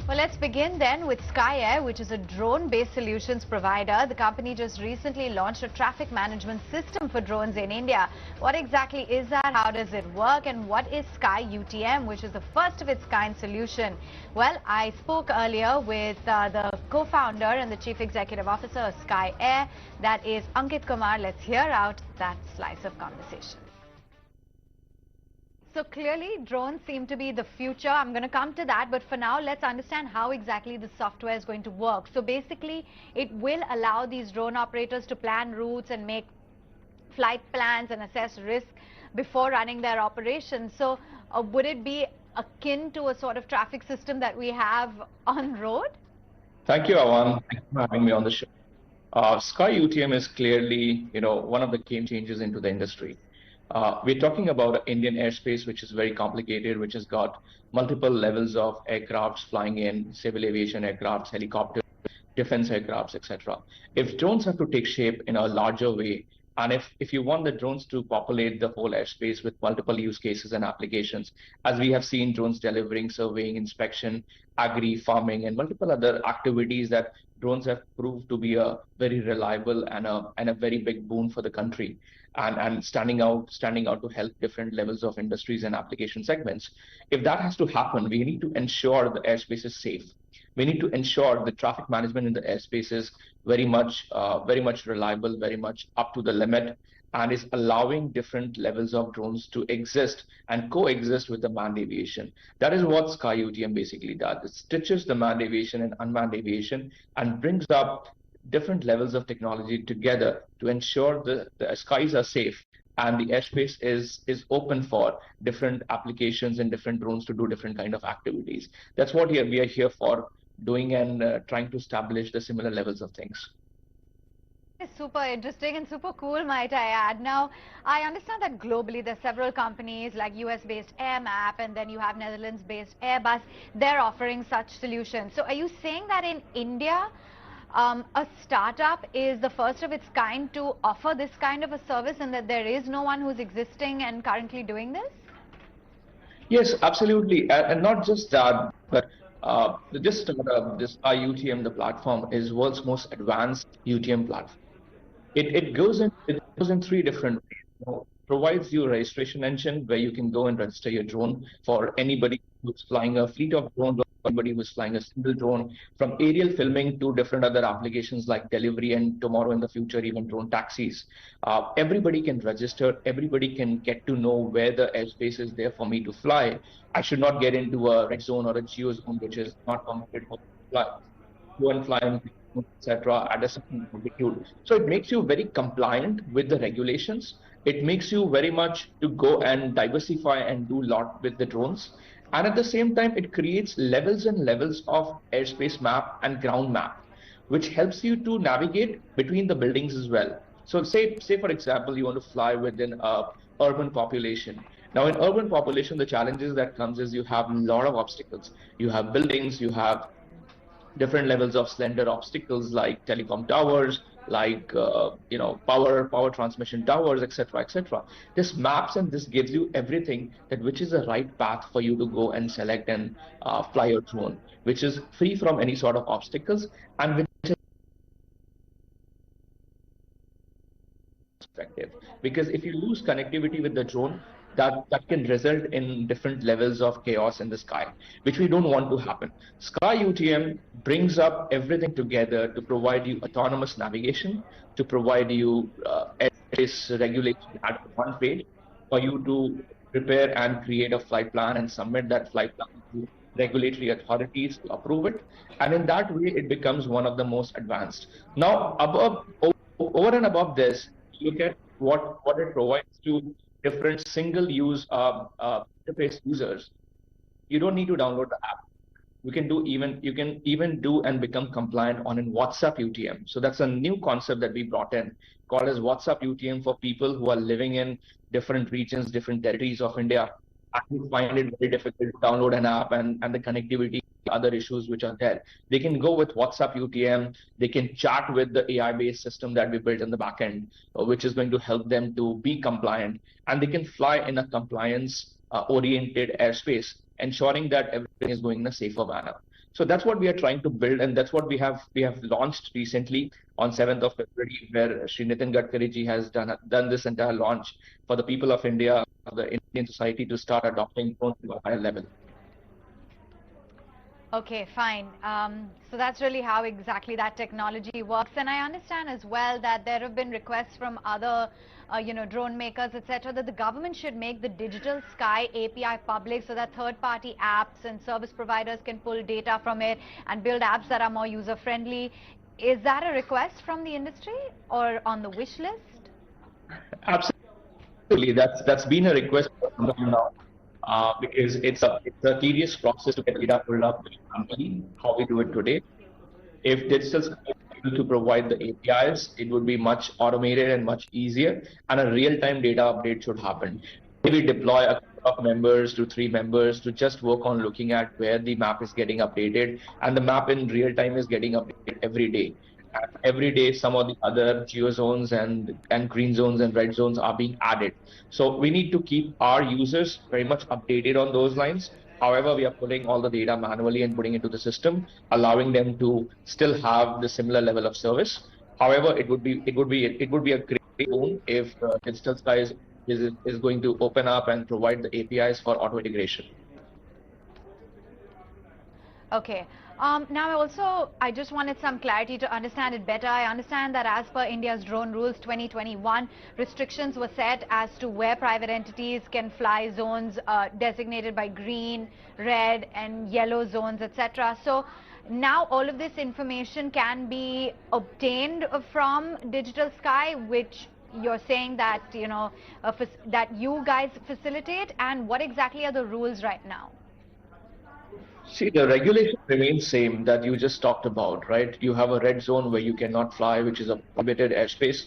Well, let's begin then with skyeair, which is a drone-based solutions provider. The company just recently launched a traffic management system for drones in India. What exactly is that? How does it work? And what is skyeair, which is the first of its kind solution? Well, I spoke earlier with the co-founder and the chief executive officer of skyeair. That is Ankit Kumar. Let's hear out that slice of conversation. So clearly, drones seem to be the future. I'm going to come to that. But for now, let's understand how exactly the software is going to work. So basically, it will allow these drone operators to plan routes and make flight plans and assess risk before running their operations. So would it be akin to a sort of traffic system that we have on road? Thank you, Awan. Thank you for having me on the show. Sky UTM is clearly, one of the game changers into the industry. We're talking about Indian airspace, which is very complicated, which has got multiple levels of aircrafts flying in, civil aviation aircrafts, helicopters, defense aircrafts, etc. If drones have to take shape in a larger way, and if you want the drones to populate the whole airspace with multiple use cases and applications, as we have seen drones delivering, surveying, inspection, agri, farming, and multiple other activities that drones have proved to be a very reliable and a very big boon for the country and standing out to help different levels of industries and application segments. If that has to happen, we need to ensure the airspace is safe. We need to ensure the traffic management in the airspace is very much reliable, very much up to the limit, and is allowing different levels of drones to exist and coexist with the manned aviation. That is what Sky UTM basically does. It stitches the manned aviation and unmanned aviation and brings up different levels of technology together to ensure the skies are safe and the airspace is open for different applications and different drones to do different kind of activities. That's what we are here for, doing and trying to establish the similar levels of things. It's super interesting and super cool, might I add. Now, I understand that globally there are several companies like US-based AirMap and then you have Netherlands-based Airbus. They're offering such solutions. So are you saying that in India, a startup is the first of its kind to offer this kind of a service and that there is no one who's existing and currently doing this? Yes, absolutely. And not just that, but this startup, this UTM, the platform, is world's most advanced UTM platform. It goes in three different ways. Provides you a registration engine where you can go and register your drone for anybody who's flying a fleet of drones or anybody who's flying a single drone, from aerial filming to different other applications like delivery and tomorrow in the future even drone taxis. Everybody can register. Everybody can get to know where the airspace is there for me to fly. I should not get into a red zone or a geo zone which is not permitted for fly. Go and fly in, etc. at a certain altitude. So it makes you very compliant with the regulations. It makes you very much to go and diversify and do a lot with the drones. And at the same time, it creates levels and levels of airspace map and ground map, which helps you to navigate between the buildings as well. So say for example, you want to fly within a urban population. Now in urban population, the challenges that comes is you have a lot of obstacles. You have buildings, you have different levels of slender obstacles like telecom towers, like power transmission towers, etc., etc. This maps and this gives you everything that which is the right path for you to go and select and fly your drone, which is free from any sort of obstacles and which is effective. Because if you lose connectivity with the drone, that can result in different levels of chaos in the sky, which we don't want to happen. Sky UTM brings up everything together to provide you autonomous navigation, to provide you airspace regulation at one page, for you to prepare and create a flight plan and submit that flight plan to regulatory authorities to approve it. And in that way, it becomes one of the most advanced. Now, over and above this, look at what it provides to different single-use interface users. You don't need to download the app. You can even do and become compliant on in WhatsApp UTM. So that's a new concept that we brought in, called as WhatsApp UTM, for people who are living in different regions, different territories of India. Actually find it very difficult to download an app and the connectivity, other issues which are there. They can go with WhatsApp UTM. They can chat with the AI-based system that we built in the backend, which is going to help them to be compliant, and they can fly in a compliance oriented airspace, ensuring that everything is going in a safer manner. So that's what we are trying to build, and that's what we have launched recently on 7th of February, where Shri Nitin Gadkari ji has done this entire launch for the people of India, the Indian society, to start adopting drones to a higher level. Okay, fine. So that's really how exactly that technology works. And I understand as well that there have been requests from other, drone makers, etc., that the government should make the Digital Sky API public so that third-party apps and service providers can pull data from it and build apps that are more user-friendly. Is that a request from the industry or on the wish list? Absolutely, that's been a request for some time now. Because it's a tedious process to get data pulled up manually, how we do it today. If digital Sky is able to provide the APIs, it would be much automated and much easier, and a real-time data update should happen. Maybe deploy a couple of members to 3 members to just work on looking at where the map is getting updated, and the map in real time is getting updated every day. And every day, some of the other geo zones and green zones and red zones are being added. So we need to keep our users very much updated on those lines. However, we are pulling all the data manually and putting into the system, allowing them to still have the similar level of service. However, it would be a great boon if Digital Sky is going to open up and provide the APIs for auto integration. Okay. Now I just wanted some clarity to understand it better. I understand that as per India's drone rules 2021, restrictions were set as to where private entities can fly zones designated by green, red and yellow zones, etc. So now all of this information can be obtained from Digital Sky, which you're saying that, that you guys facilitate, and what exactly are the rules right now? See, the regulation remains same that you just talked about, right? You have a red zone where you cannot fly, which is a prohibited airspace,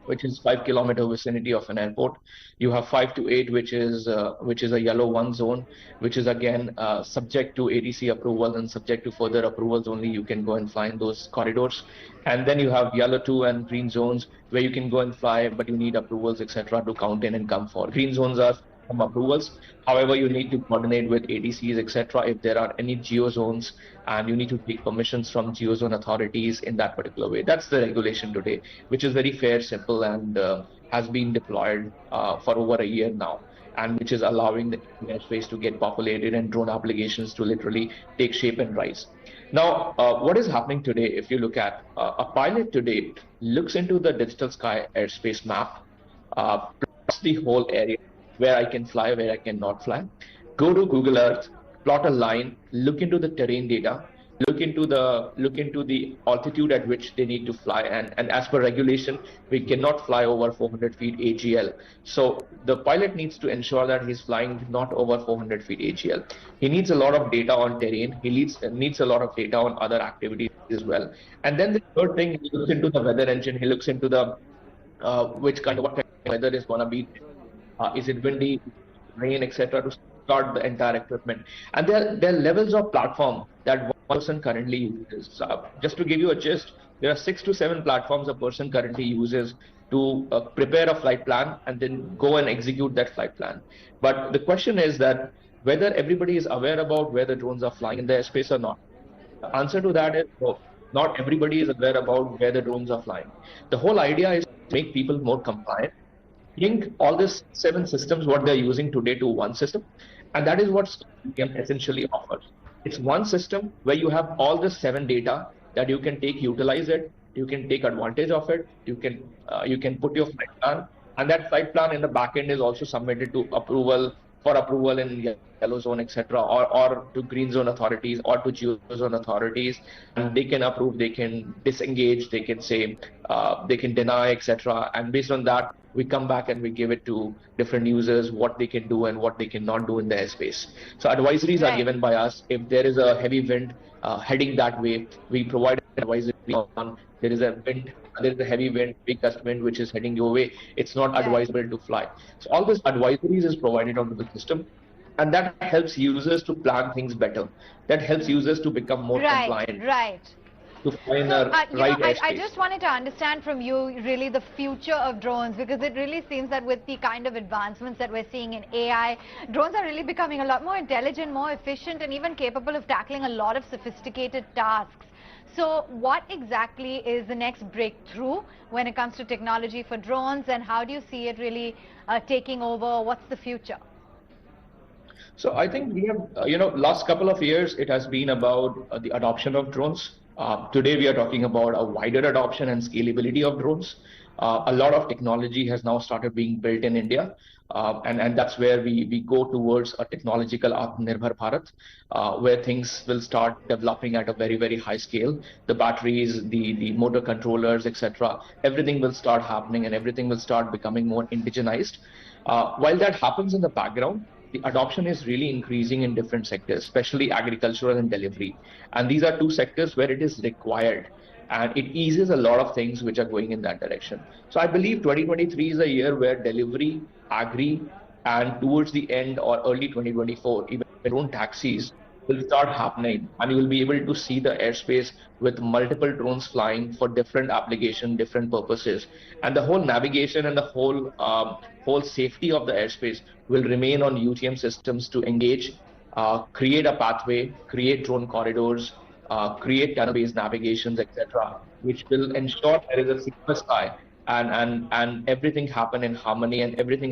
which is 5 kilometer vicinity of an airport. You have 5 to 8, which is a yellow one zone, which is again subject to ATC approval, and subject to further approvals only you can go and fly in those corridors. And then you have yellow 2 and green zones where you can go and fly, but you need approvals, etc., to count in and come for. Green zones are some approvals. However, you need to coordinate with ATCs, etc., if there are any geo zones, and you need to take permissions from geo zone authorities in that particular way. That's the regulation today, which is very fair, simple, and has been deployed for over a year now, and which is allowing the airspace to get populated and drone applications to literally take shape and rise. Now, what is happening today, if you look at a pilot today looks into the Digital Sky airspace map, plus the whole area where I can fly, where I cannot fly. Go to Google Earth, plot a line, look into the terrain data, look into the altitude at which they need to fly, and as per regulation, we cannot fly over 400 feet AGL. So the pilot needs to ensure that he's flying not over 400 feet AGL. He needs a lot of data on terrain. He needs a lot of data on other activities as well. And then the third thing, he looks into the weather engine. He looks into the what kind of weather is going to be, is it windy, rain, etc., to start the entire equipment. And there are levels of platform that one person currently uses. Just to give you a gist, there are 6 to 7 platforms a person currently uses to prepare a flight plan and then go and execute that flight plan. But the question is that whether everybody is aware about where the drones are flying in the airspace or not. The answer to that is no. Not everybody is aware about where the drones are flying. The whole idea is to make people more compliant, link all these 7 systems, what they're using today, to one system. And that is what SkyEair essentially offers. It's one system where you have all the 7 data that you can utilize it, you can take advantage of it, you can put your flight plan, and that flight plan in the back end is also submitted to approval in yellow zone, etc., or to green zone authorities or to geo zone authorities, and they can approve, they can disengage, they can say, they can deny, etc. And based on that, we come back and we give it to different users what they can do and what they cannot do in the airspace. So advisories are given by us. If there is a heavy wind heading that way, we provide advisory on there is a heavy wind, big gust wind which is heading your way. It's not advisable to fly. So all this advisories is provided onto the system, and that helps users to plan things better. That helps users to become more compliant. Right. to find So, a you know, right I airspace. just wanted to understand from you really the future of drones, because it really seems that with the kind of advancements that we're seeing in AI, drones are really becoming a lot more intelligent, more efficient, and even capable of tackling a lot of sophisticated tasks. So what exactly is the next breakthrough when it comes to technology for drones, and how do you see it really taking over? What's the future? So I think we have, last couple of years, it has been about the adoption of drones. Today, we are talking about a wider adoption and scalability of drones. A lot of technology has now started being built in India. And that's where we go towards a technological Atmanirbhar Bharat, where things will start developing at a very, very high scale. The batteries, the motor controllers, etc., everything will start happening and everything will start becoming more indigenized. While that happens in the background, the adoption is really increasing in different sectors, especially agricultural and delivery. And these are two sectors where it is required. And it eases a lot of things which are going in that direction. So I believe 2023 is a year where delivery, agri, and towards the end or early 2024, even drone taxis will start happening. And you will be able to see the airspace with multiple drones flying for different application, different purposes. And the whole navigation and the whole safety of the airspace will remain on UTM systems to engage, create a pathway, create drone corridors, create canal-based navigations, etc., which will ensure there is a secure sky and everything happen in harmony and everything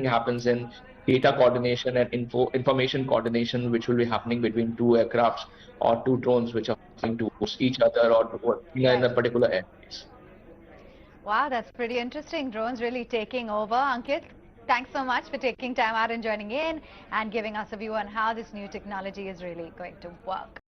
happens in data coordination and information coordination, which will be happening between two aircrafts or two drones which are flying towards each other or towards in a Right. particular airspace. Wow, that's pretty interesting. Drones really taking over. Ankit, thanks so much for taking time out and joining in and giving us a view on how this new technology is really going to work.